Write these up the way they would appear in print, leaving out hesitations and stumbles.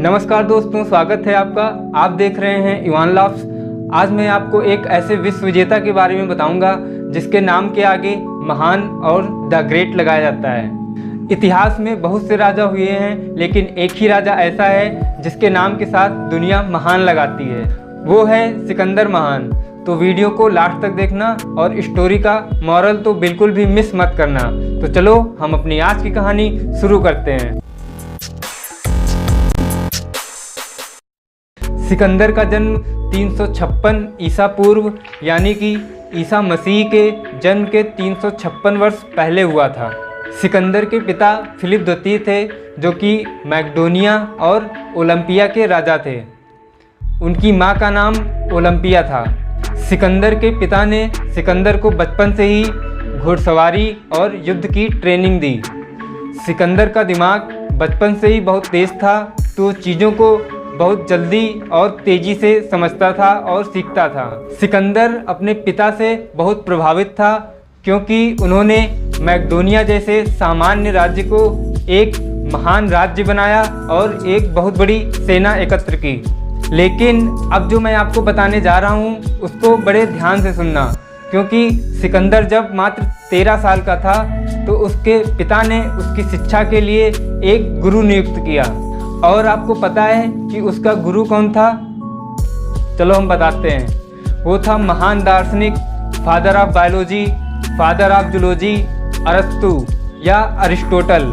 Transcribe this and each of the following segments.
नमस्कार दोस्तों, स्वागत है आपका। आप देख रहे हैं इवान लॉफ्स। आज मैं आपको एक ऐसे विश्व विजेता के बारे में बताऊंगा जिसके नाम के आगे महान और द ग्रेट लगाया जाता है। इतिहास में बहुत से राजा हुए हैं, लेकिन एक ही राजा ऐसा है जिसके नाम के साथ दुनिया महान लगाती है। वो है सिकंदर महान। तो वीडियो को लास्ट तक देखना और स्टोरी का मॉरल तो बिल्कुल भी मिस मत करना। तो चलो हम अपनी आज की कहानी शुरू करते हैं। सिकंदर का जन्म 356 ईसा पूर्व यानी कि ईसा मसीह के जन्म के 356 वर्ष पहले हुआ था। सिकंदर के पिता फिलिप द्वितीय थे, जो कि मैकेडोनिया और ओलंपिया के राजा थे। उनकी मां का नाम ओलंपिया था। सिकंदर के पिता ने सिकंदर को बचपन से ही घुड़सवारी और युद्ध की ट्रेनिंग दी। सिकंदर का दिमाग बचपन से ही बहुत तेज था, तो चीज़ों को बहुत जल्दी और तेज़ी से समझता था और सीखता था। सिकंदर अपने पिता से बहुत प्रभावित था, क्योंकि उन्होंने मैकेडोनिया जैसे सामान्य राज्य को एक महान राज्य बनाया और एक बहुत बड़ी सेना एकत्र की। लेकिन अब जो मैं आपको बताने जा रहा हूँ उसको बड़े ध्यान से सुनना, क्योंकि सिकंदर जब मात्र 13 साल का था तो उसके पिता ने उसकी शिक्षा के लिए एक गुरु नियुक्त किया। और आपको पता है कि उसका गुरु कौन था? चलो हम बताते हैं। वो था महान दार्शनिक, father of biology, father of zoology, अरस्तु या अरिस्टोटल।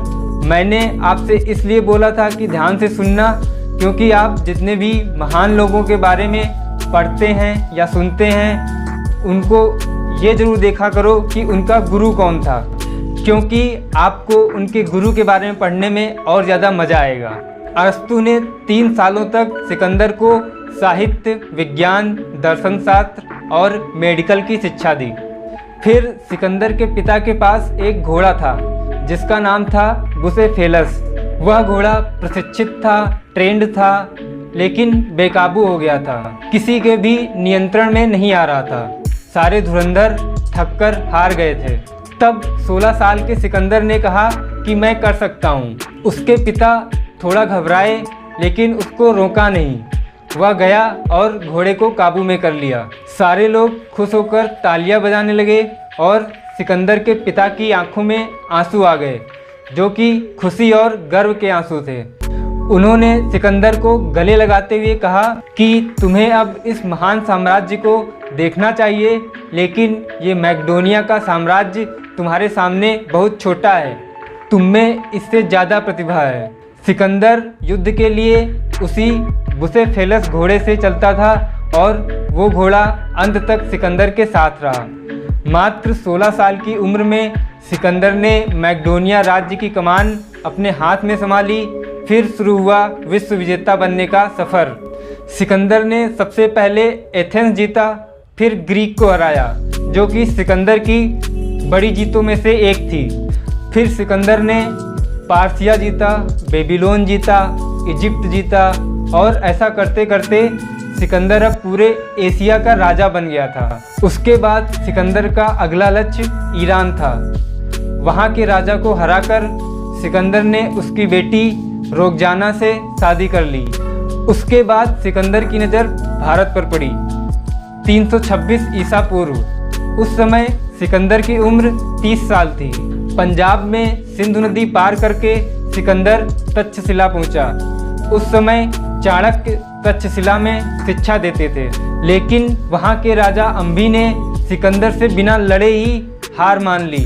मैंने आपसे इसलिए बोला था कि ध्यान से सुनना, क्योंकि आप जितने भी महान लोगों के बारे में पढ़ते हैं या सुनते हैं, उनको ये जरूर देखा करो कि उनका गुरु कौन था, क्योंकि आपको उनके गुरु के बारे में पढ़ने में और ज़्यादा मज़ा आएगा। अरस्तु ने 3 सालों तक सिकंदर को साहित्य, विज्ञान, दर्शन शास्त्र और मेडिकल की शिक्षा दी। फिर सिकंदर के पिता के पास एक घोड़ा था जिसका नाम था बुसेफेलस। वह घोड़ा प्रशिक्षित था, ट्रेंड था, लेकिन बेकाबू हो गया था। किसी के भी नियंत्रण में नहीं आ रहा था। सारे धुरंधर थककर हार गए थे। तब 16 साल के सिकंदर ने कहा कि मैं कर सकता हूँ। उसके पिता थोड़ा घबराए, लेकिन उसको रोका नहीं। वह गया और घोड़े को काबू में कर लिया। सारे लोग खुश होकर तालियां बजाने लगे और सिकंदर के पिता की आंखों में आंसू आ गए, जो कि खुशी और गर्व के आंसू थे। उन्होंने सिकंदर को गले लगाते हुए कहा कि तुम्हें अब इस महान साम्राज्य को देखना चाहिए, लेकिन ये मैकेडोनिया का साम्राज्य तुम्हारे सामने बहुत छोटा है। तुम में इससे ज़्यादा प्रतिभा है। सिकंदर युद्ध के लिए उसी बुसेफेलस घोड़े से चलता था और वो घोड़ा अंत तक सिकंदर के साथ रहा। मात्र 16 साल की उम्र में सिकंदर ने मैकेडोनिया राज्य की कमान अपने हाथ में संभाली। फिर शुरू हुआ विश्व विजेता बनने का सफ़र। सिकंदर ने सबसे पहले एथेंस जीता, फिर ग्रीक को हराया, जो कि सिकंदर की बड़ी जीतों में से एक थी। फिर सिकंदर ने पार्सिया जीता, बेबीलोन जीता, इजिप्ट जीता, और ऐसा करते करते सिकंदर अब पूरे एशिया का राजा बन गया था। उसके बाद सिकंदर का अगला लक्ष्य ईरान था। वहाँ के राजा को हराकर सिकंदर ने उसकी बेटी रोकजाना से शादी कर ली। उसके बाद सिकंदर की नज़र भारत पर पड़ी। 326 ईसा पूर्व। उस समय सिकंदर की उम्र 30 साल थी। पंजाब में सिंधु नदी पार करके सिकंदर तक्षशिला पहुंचा। उस समय चाणक्य तक्षशिला में शिक्षा देते थे, लेकिन वहां के राजा अंबी ने सिकंदर से बिना लड़े ही हार मान ली।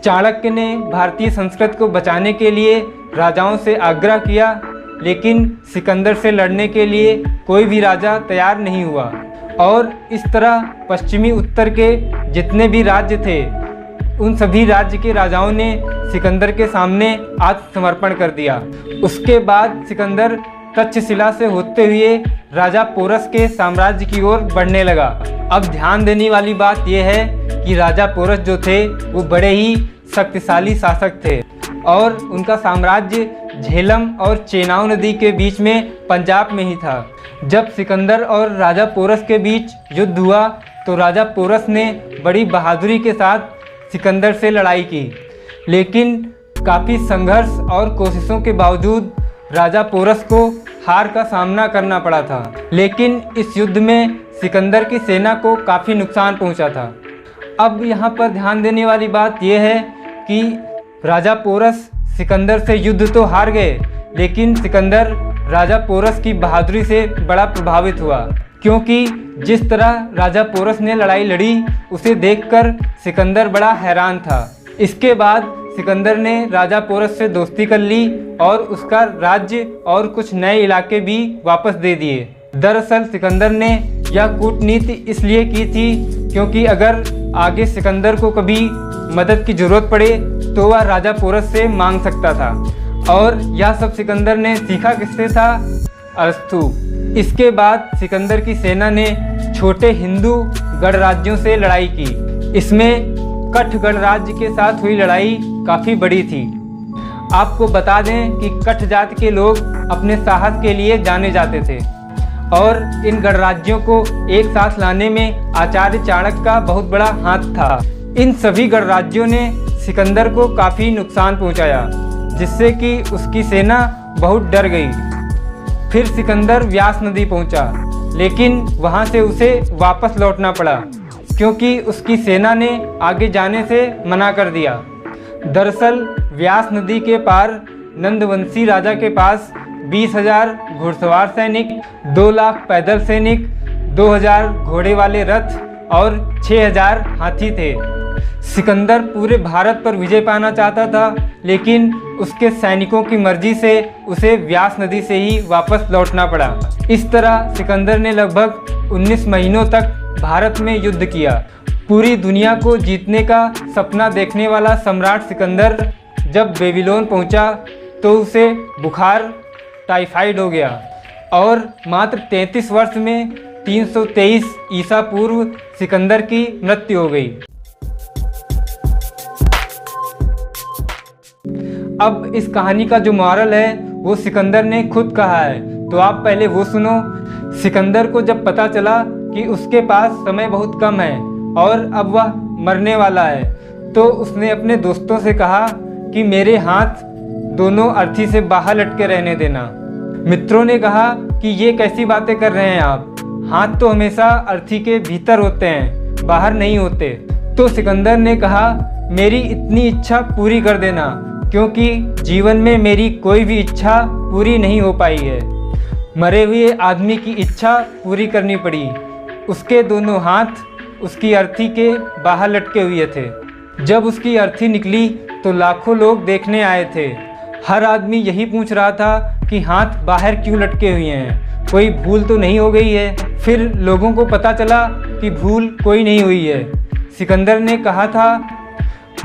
चाणक्य ने भारतीय संस्कृति को बचाने के लिए राजाओं से आग्रह किया, लेकिन सिकंदर से लड़ने के लिए कोई भी राजा तैयार नहीं हुआ। और इस तरह पश्चिमी उत्तर के जितने भी राज्य थे, उन सभी राज्य के राजाओं ने सिकंदर के सामने आत्मसमर्पण कर दिया। उसके बाद सिकंदर तक्षशिला से होते हुए राजा पोरस के साम्राज्य की ओर बढ़ने लगा। अब ध्यान देने वाली बात यह है कि राजा पोरस जो थे वो बड़े ही शक्तिशाली शासक थे, और उनका साम्राज्य झेलम और चेनाब नदी के बीच में पंजाब में ही था। जब सिकंदर और राजा पोरस के बीच युद्ध हुआ तो राजा पोरस ने बड़ी बहादुरी के साथ सिकंदर से लड़ाई की, लेकिन काफ़ी संघर्ष और कोशिशों के बावजूद राजा पोरस को हार का सामना करना पड़ा था। लेकिन इस युद्ध में सिकंदर की सेना को काफ़ी नुकसान पहुंचा था। अब यहाँ पर ध्यान देने वाली बात यह है कि राजा पोरस सिकंदर से युद्ध तो हार गए, लेकिन सिकंदर राजा पोरस की बहादुरी से बड़ा प्रभावित हुआ, क्योंकि जिस तरह राजा पोरस ने लड़ाई लड़ी उसे देखकर सिकंदर बड़ा हैरान था। इसके बाद सिकंदर ने राजा पोरस से दोस्ती कर ली और उसका राज्य और कुछ नए इलाके भी वापस दे दिए। दरअसल सिकंदर ने यह कूटनीति इसलिए की थी क्योंकि अगर आगे सिकंदर को कभी मदद की ज़रूरत पड़े तो वह राजा पोरस से मांग सकता था। और यह सब सिकंदर ने सीखा किससे था? अरस्तु। इसके बाद सिकंदर की सेना ने छोटे हिंदू गणराज्यों से लड़ाई की। इसमें कठ गणराज्य के साथ हुई लड़ाई काफ़ी बड़ी थी। आपको बता दें कि कठ जाति के लोग अपने साहस के लिए जाने जाते थे और इन गणराज्यों को एक साथ लाने में आचार्य चाणक्य का बहुत बड़ा हाथ था। इन सभी गणराज्यों ने सिकंदर को काफ़ी नुकसान पहुंचाया, जिससे कि उसकी सेना बहुत डर गई। फिर सिकंदर व्यास नदी पहुंचा, लेकिन वहां से उसे वापस लौटना पड़ा क्योंकि उसकी सेना ने आगे जाने से मना कर दिया। दरअसल व्यास नदी के पार नंदवंशी राजा के पास 20,000 घुड़सवार सैनिक, 2 लाख पैदल सैनिक, 2,000 घोड़े वाले रथ और 6,000 हाथी थे। सिकंदर पूरे भारत पर विजय पाना चाहता था, लेकिन उसके सैनिकों की मर्जी से उसे व्यास नदी से ही वापस लौटना पड़ा। इस तरह सिकंदर ने लगभग 19 महीनों तक भारत में युद्ध किया। पूरी दुनिया को जीतने का सपना देखने वाला सम्राट सिकंदर जब बेबीलोन पहुंचा तो उसे बुखार टाइफाइड हो गया और मात्र 33 वर्ष में 323 ईसा पूर्व सिकंदर की मृत्यु हो गई। अब इस कहानी का जो मॉरल है वो सिकंदर ने खुद कहा है, तो आप पहले वो सुनो। सिकंदर को जब पता चला कि उसके पास समय बहुत कम है और अब वह मरने वाला है, तो उसने अपने दोस्तों से कहा कि मेरे हाथ दोनों अर्थी से बाहर लटके रहने देना। मित्रों ने कहा कि ये कैसी बातें कर रहे हैं आप, हाथ तो हमेशा अर्थी के भीतर होते हैं, बाहर नहीं होते। तो सिकंदर ने कहा मेरी इतनी इच्छा पूरी कर देना, क्योंकि जीवन में मेरी कोई भी इच्छा पूरी नहीं हो पाई है। मरे हुए आदमी की इच्छा पूरी करनी पड़ी। उसके दोनों हाथ उसकी अर्थी के बाहर लटके हुए थे। जब उसकी अर्थी निकली तो लाखों लोग देखने आए थे। हर आदमी यही पूछ रहा था कि हाथ बाहर क्यों लटके हुए हैं, कोई भूल तो नहीं हो गई है। फिर लोगों को पता चला कि भूल कोई नहीं हुई है। सिकंदर ने कहा था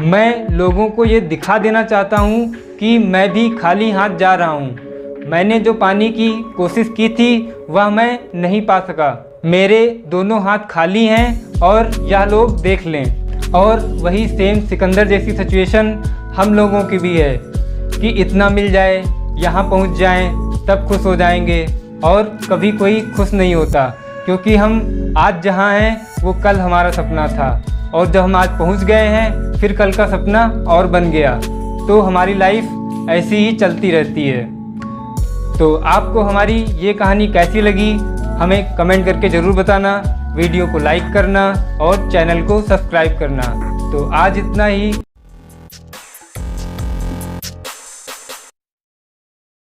मैं लोगों को ये दिखा देना चाहता हूँ कि मैं भी खाली हाथ जा रहा हूँ। मैंने जो पाने की कोशिश की थी वह मैं नहीं पा सका। मेरे दोनों हाथ खाली हैं और यह लोग देख लें। और वही सेम सिकंदर जैसी सिचुएशन हम लोगों की भी है कि इतना मिल जाए, यहाँ पहुँच जाएं, तब खुश हो जाएंगे। और कभी कोई खुश नहीं होता, क्योंकि हम आज जहाँ हैं वो कल हमारा सपना था, और जब हम आज पहुँच गए हैं फिर कल का सपना और बन गया। तो हमारी लाइफ ऐसी ही चलती रहती है। तो आपको हमारी ये कहानी कैसी लगी हमें कमेंट करके ज़रूर बताना। वीडियो को लाइक करना और चैनल को सब्सक्राइब करना। तो आज इतना ही।